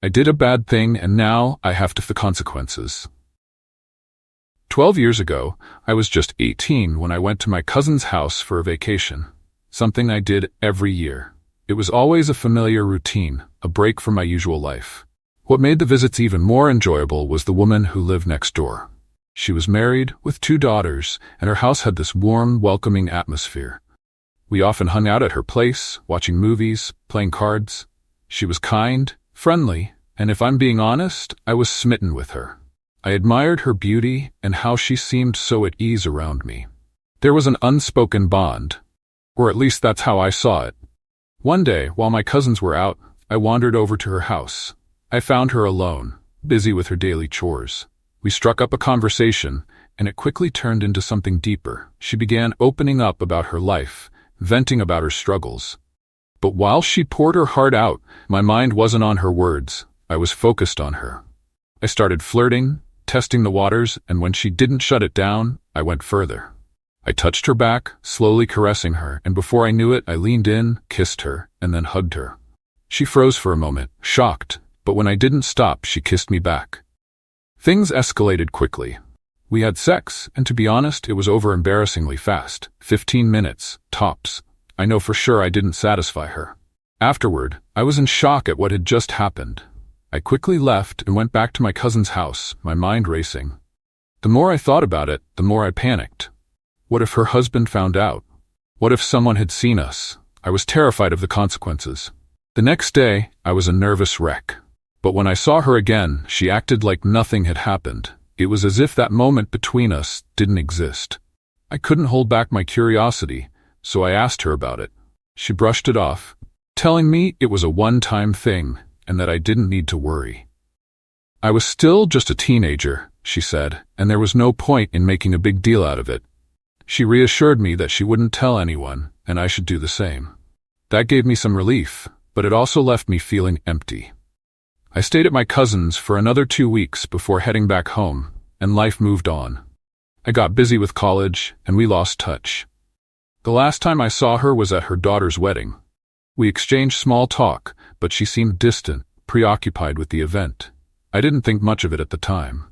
I did a bad thing and now I have to face the consequences. 12 years ago, I was just 18 when I went to my cousin's house for a vacation. Something I did every year. It was always a familiar routine, a break from my usual life. What made the visits even more enjoyable was the woman who lived next door. She was married, with 2 daughters, and her house had this warm, welcoming atmosphere. We often hung out at her place, watching movies, playing cards. She was kind, friendly, and if I'm being honest, I was smitten with her. I admired her beauty and how she seemed so at ease around me. There was an unspoken bond, or at least that's how I saw it. One day, while my cousins were out, I wandered over to her house. I found her alone, busy with her daily chores. We struck up a conversation, and it quickly turned into something deeper. She began opening up about her life, venting about her struggles. But while she poured her heart out, my mind wasn't on her words. I was focused on her. I started flirting, testing the waters, and when she didn't shut it down, I went further. I touched her back, slowly caressing her, and before I knew it, I leaned in, kissed her, and then hugged her. She froze for a moment, shocked, but when I didn't stop, she kissed me back. Things escalated quickly. We had sex, and to be honest, it was over embarrassingly fast. 15 minutes, tops. I know for sure I didn't satisfy her. Afterward, I was in shock at what had just happened. I quickly left and went back to my cousin's house, my mind racing. The more I thought about it, the more I panicked. What if her husband found out? What if someone had seen us? I was terrified of the consequences. The next day, I was a nervous wreck. But when I saw her again, she acted like nothing had happened. It was as if that moment between us didn't exist. I couldn't hold back my curiosity, so I asked her about it. She brushed it off, telling me it was a one-time thing and that I didn't need to worry. I was still just a teenager, she said, and there was no point in making a big deal out of it. She reassured me that she wouldn't tell anyone, and I should do the same. That gave me some relief, but it also left me feeling empty. I stayed at my cousin's for another 2 weeks before heading back home, and life moved on. I got busy with college, and we lost touch. The last time I saw her was at her daughter's wedding. We exchanged small talk, but she seemed distant, preoccupied with the event. I didn't think much of it at the time.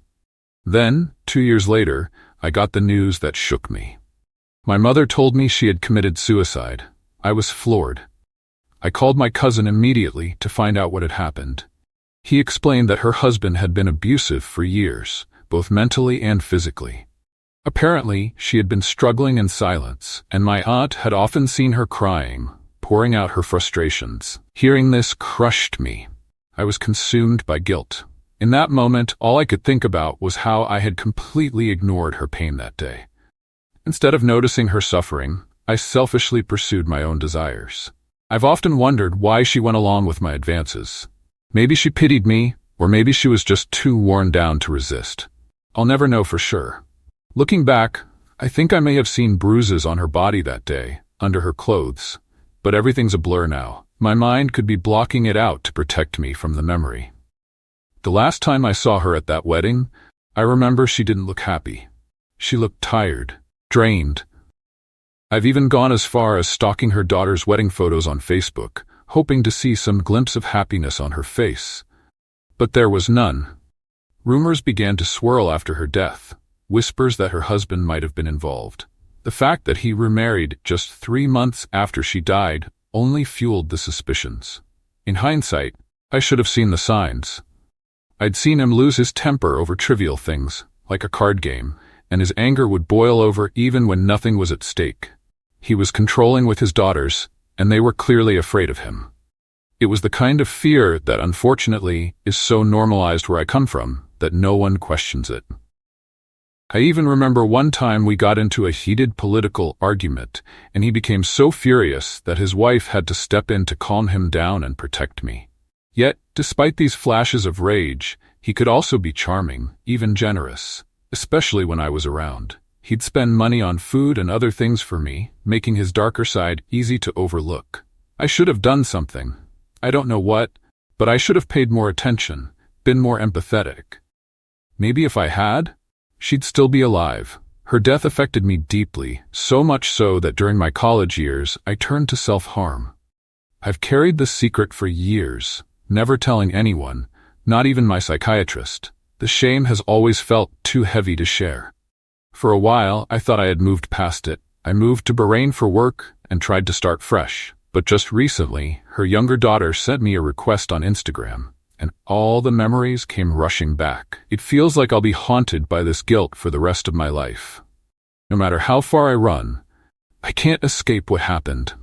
Then, 2 years later, I got the news that shook me. My mother told me she had committed suicide. I was floored. I called my cousin immediately to find out what had happened. He explained that her husband had been abusive for years, both mentally and physically. Apparently, she had been struggling in silence, and my aunt had often seen her crying, pouring out her frustrations. Hearing this crushed me. I was consumed by guilt. In that moment, all I could think about was how I had completely ignored her pain that day. Instead of noticing her suffering, I selfishly pursued my own desires. I've often wondered why she went along with my advances. Maybe she pitied me, or maybe she was just too worn down to resist. I'll never know for sure. Looking back, I think I may have seen bruises on her body that day, under her clothes. But everything's a blur now. My mind could be blocking it out to protect me from the memory. The last time I saw her at that wedding, I remember she didn't look happy. She looked tired, drained. I've even gone as far as stalking her daughter's wedding photos on Facebook, hoping to see some glimpse of happiness on her face. But there was none. Rumors began to swirl after her death, whispers that her husband might have been involved. The fact that he remarried just 3 months after she died only fueled the suspicions. In hindsight, I should have seen the signs. I'd seen him lose his temper over trivial things, like a card game, and his anger would boil over even when nothing was at stake. He was controlling with his daughters, and they were clearly afraid of him. It was the kind of fear that, unfortunately, is so normalized where I come from that no one questions it. I even remember one time we got into a heated political argument, and he became so furious that his wife had to step in to calm him down and protect me. Yet, despite these flashes of rage, he could also be charming, even generous, especially when I was around. He'd spend money on food and other things for me, making his darker side easy to overlook. I should have done something. I don't know what, but I should have paid more attention, been more empathetic. Maybe if I had, she'd still be alive. Her death affected me deeply, so much so that during my college years, I turned to self-harm. I've carried this secret for years, never telling anyone, Not even my psychiatrist. The shame has always felt too heavy to share. For a while, I thought I had moved past it. I moved to Bahrain for work and tried to start fresh. But just recently, her younger daughter sent me a request on Instagram, and all the memories came rushing back. It feels like I'll be haunted by this guilt for the rest of my life. No matter how far I run, I can't escape what happened.